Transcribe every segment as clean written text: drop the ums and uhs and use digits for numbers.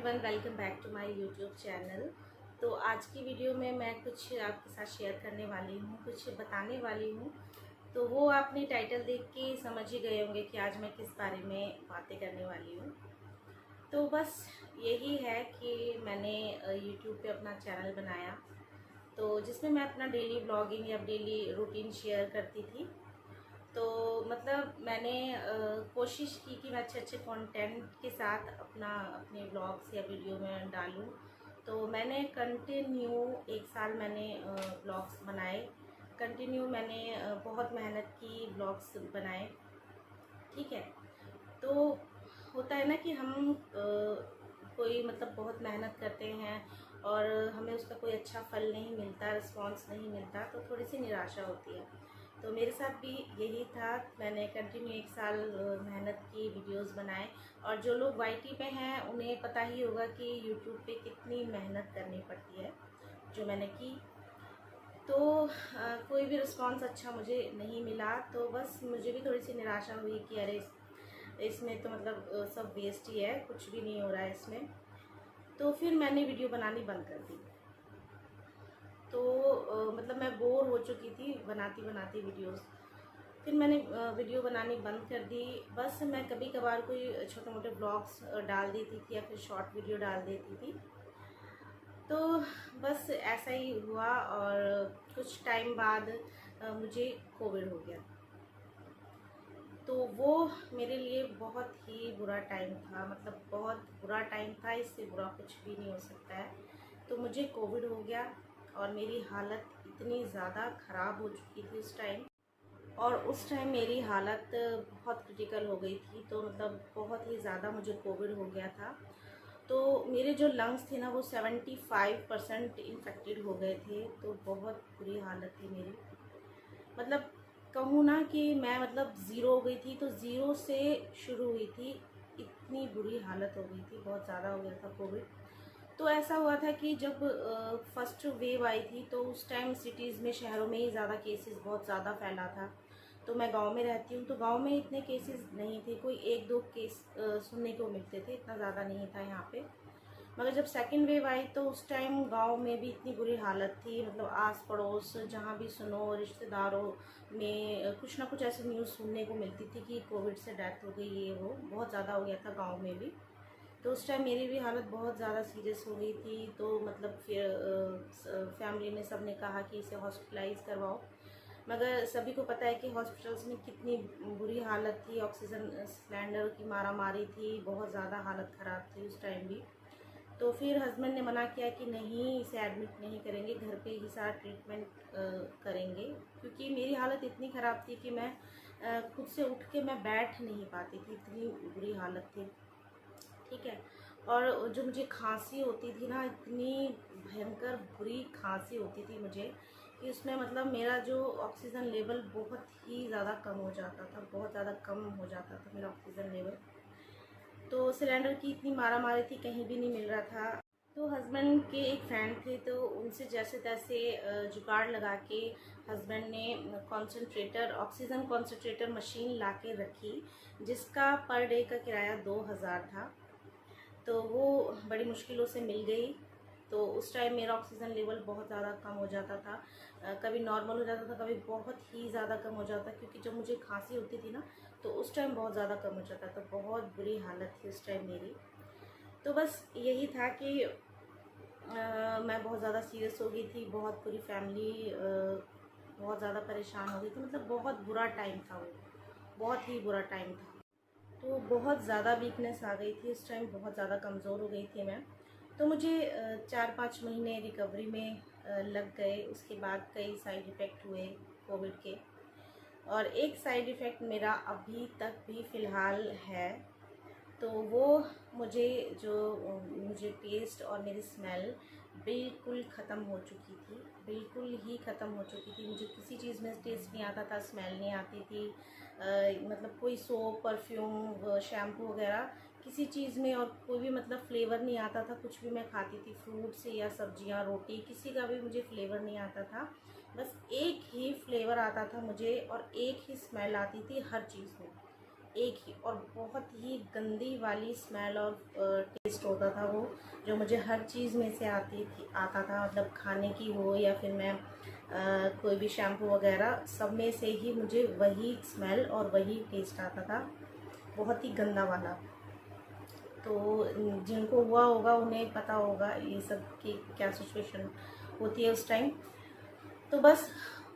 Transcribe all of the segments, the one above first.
Everyone, welcome back to my YouTube channel. तो आज की वीडियो में मैं कुछ आपके साथ शेयर करने वाली हूँ, कुछ बताने वाली हूँ। तो वो आपने टाइटल देख के समझ ही गए होंगे कि आज मैं किस बारे में बातें करने वाली हूँ। तो बस यही है कि मैंने यूट्यूब पे अपना चैनल बनाया, तो जिसमें मैं अपना डेली ब्लॉगिंग या डेली रूटीन शेयर करती थी। तो मतलब मैंने कोशिश की कि मैं अच्छे अच्छे कंटेंट के साथ अपने ब्लॉग्स या वीडियो में डालूं। तो मैंने कंटिन्यू 1 साल मैंने ब्लॉग्स बनाए। कंटिन्यू मैंने बहुत मेहनत की, ब्लॉग्स बनाए। ठीक है। तो होता है ना कि हम कोई मतलब बहुत मेहनत करते हैं और हमें उसका कोई अच्छा फल नहीं मिलता, रिस्पॉन्स नहीं मिलता, तो थोड़ी सी निराशा होती है। तो मेरे साथ भी यही था। मैंने कंटिन्यू 1 साल मेहनत की, वीडियोस बनाए। और जो लोग वाईटी पे हैं उन्हें पता ही होगा कि यूट्यूब पे कितनी मेहनत करनी पड़ती है, जो मैंने की। तो कोई भी रिस्पॉन्स अच्छा मुझे नहीं मिला, तो बस मुझे भी थोड़ी सी निराशा हुई कि अरे इसमें तो मतलब सब वेस्ट ही है, कुछ भी नहीं हो रहा है इसमें। तो फिर मैंने वीडियो बनानी बंद कर दी। तो मतलब मैं बोर हो चुकी थी बनाती बनाती वीडियोस। फिर मैंने वीडियो बनानी बंद कर दी। बस मैं कभी कभार कोई छोटे मोटे ब्लॉग्स डाल देती थी या फिर शॉर्ट वीडियो डाल देती थी। तो बस ऐसा ही हुआ और कुछ टाइम बाद मुझे कोविड हो गया। तो वो मेरे लिए बहुत ही बुरा टाइम था, मतलब बहुत बुरा टाइम था, इससे बुरा कुछ भी नहीं हो सकता है। तो मुझे कोविड हो गया और मेरी हालत इतनी ज़्यादा ख़राब हो चुकी थी उस टाइम। और उस टाइम मेरी हालत बहुत क्रिटिकल हो गई थी। तो मतलब बहुत ही ज़्यादा मुझे कोविड हो गया था। तो मेरे जो लंग्स थे ना, वो 75% इन्फेक्टेड हो गए थे। तो बहुत बुरी हालत थी मेरी। मतलब कहूँ ना कि मैं मतलब ज़ीरो हो गई थी, तो ज़ीरो से शुरू हुई थी। इतनी बुरी हालत हो गई थी, बहुत ज़्यादा हो गया था कोविड। तो ऐसा हुआ था कि जब फर्स्ट वेव आई थी, तो उस टाइम सिटीज़ में, शहरों में ही ज़्यादा केसेस बहुत ज़्यादा फैला था। तो मैं गांव में रहती हूँ, तो गांव में इतने केसेस नहीं थे, कोई 1-2 केस सुनने को मिलते थे, इतना ज़्यादा नहीं था यहाँ पे। मगर जब सेकंड वेव आई, तो उस टाइम गांव में भी इतनी बुरी हालत थी। मतलब आस पड़ोस जहाँ भी सुनो, रिश्तेदारों में कुछ ना कुछ ऐसी न्यूज़ सुनने को मिलती थी कि कोविड से डेथ हो गई, ये वो बहुत ज़्यादा हो गया था गांव में भी। तो उस टाइम मेरी भी हालत बहुत ज़्यादा सीरियस हो गई थी। तो मतलब फिर फैमिली में सब ने कहा कि इसे हॉस्पिटलाइज़ करवाओ। मगर सभी को पता है कि हॉस्पिटल्स में कितनी बुरी हालत थी, ऑक्सीजन सिलेंडर की मारा मारी थी, बहुत ज़्यादा हालत ख़राब थी उस टाइम भी। तो फिर हस्बैंड ने मना किया कि नहीं, इसे एडमिट नहीं करेंगे, घर पे ही सारा ट्रीटमेंट करेंगे। क्योंकि मेरी हालत इतनी ख़राब थी कि मैं खुद से उठ के मैं बैठ नहीं पाती थी, इतनी बुरी हालत थी। ठीक है। और जो मुझे खांसी होती थी ना, इतनी भयंकर बुरी खांसी होती थी मुझे कि उसमें मतलब मेरा जो ऑक्सीजन लेवल बहुत ही ज़्यादा कम हो जाता था, बहुत ज़्यादा कम हो जाता था मेरा ऑक्सीजन लेवल। तो सिलेंडर की इतनी मारा मारी थी, कहीं भी नहीं मिल रहा था। तो हस्बैंड के एक फ्रेंड थे, तो उनसे जैसे तैसे जुगाड़ लगा के हस्बैंड ने कॉन्सेंट्रेटर, ऑक्सीजन कॉन्सेंट्रेटर मशीन ला के रखी, जिसका पर डे का किराया 2000 था। तो वो बड़ी मुश्किलों से मिल गई। तो उस टाइम मेरा ऑक्सीजन लेवल बहुत ज़्यादा कम हो जाता था, कभी नॉर्मल हो जाता था, कभी बहुत ही ज़्यादा कम हो जाता। क्योंकि जब मुझे खांसी होती थी ना, तो उस टाइम बहुत ज़्यादा कम हो जाता, तो बहुत बुरी हालत थी उस टाइम मेरी। तो बस यही था कि मैं बहुत ज़्यादा सीरियस हो गई थी, बहुत पूरी फैमिली बहुत ज़्यादा परेशान हो गई थी। मतलब बहुत बुरा टाइम था वो, बहुत ही बुरा टाइम था। तो बहुत ज़्यादा वीकनेस आ गई थी उस टाइम, बहुत ज़्यादा कमज़ोर हो गई थी मैं। तो मुझे 4-5 महीने रिकवरी में लग गए। उसके बाद कई साइड इफ़ेक्ट हुए कोविड के, और एक साइड इफ़ेक्ट मेरा अभी तक भी फ़िलहाल है। तो वो मुझे जो मुझे टेस्ट और मेरी स्मेल बिल्कुल ख़त्म हो चुकी थी, बिल्कुल ही ख़त्म हो चुकी थी। मुझे किसी चीज़ में टेस्ट नहीं आता था, स्मेल नहीं आती थी। मतलब कोई सोप, परफ्यूम, शैम्पू वगैरह किसी चीज़ में, और कोई भी मतलब फ्लेवर नहीं आता था। कुछ भी मैं खाती थी, फ्रूट्स या सब्जियां, रोटी, किसी का भी मुझे फ्लेवर नहीं आता था। बस एक ही फ्लेवर आता था मुझे, और एक ही स्मेल आती थी हर चीज़ में। एक ही और बहुत ही गंदी वाली स्मेल और टेस्ट होता था वो, जो मुझे हर चीज़ में से आता था, मतलब खाने की हो या फिर मैं कोई भी शैम्पू वगैरह, सब में से ही मुझे वही स्मेल और वही टेस्ट आता था, बहुत ही गंदा वाला। तो जिनको हुआ होगा उन्हें पता होगा ये सब की क्या सिचुएशन होती है उस टाइम। तो बस,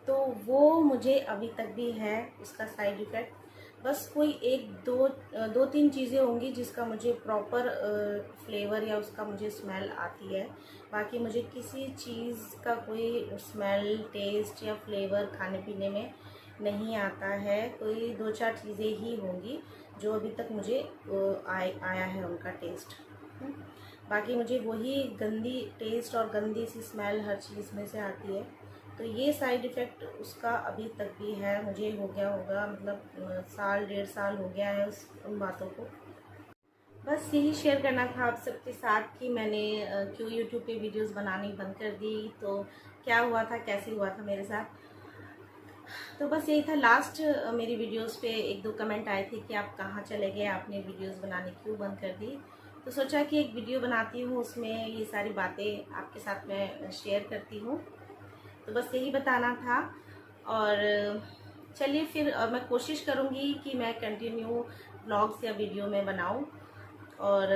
तो वो मुझे अभी तक भी है उसका साइड इफ़ेक्ट। बस कोई एक दो तीन चीज़ें होंगी जिसका मुझे प्रॉपर फ्लेवर या उसका मुझे स्मेल आती है, बाकी मुझे किसी चीज़ का कोई स्मेल, टेस्ट या फ्लेवर खाने पीने में नहीं आता है। कोई दो चार चीज़ें ही होंगी जो अभी तक मुझे आया है उनका टेस्ट। बाकी मुझे वही गंदी टेस्ट और गंदी सी स्मेल हर चीज़ में से आती है। तो ये साइड इफ़ेक्ट उसका अभी तक भी है। मुझे हो गया होगा, मतलब साल 1.5 साल हो गया है उन बातों को। बस यही शेयर करना था आप सबके साथ कि मैंने क्यों यूट्यूब पे वीडियोस बनानी बंद कर दी, तो क्या हुआ था, कैसे हुआ था मेरे साथ। तो बस यही था। लास्ट मेरी वीडियोस पे 1-2 कमेंट आए थे कि आप कहाँ चले गए, आपने वीडियोस बनाने क्यों बंद कर दी। तो सोचा कि एक वीडियो बनाती हूँ, उसमें ये सारी बातें आपके साथ मैं शेयर करती हूँ। तो बस यही बताना था। और चलिए फिर मैं कोशिश करूँगी कि मैं कंटिन्यू व्लॉग्स या वीडियो में बनाऊँ। और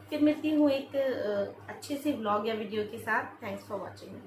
फिर मिलती हूँ एक अच्छे से व्लॉग या वीडियो के साथ। Thanks for watching.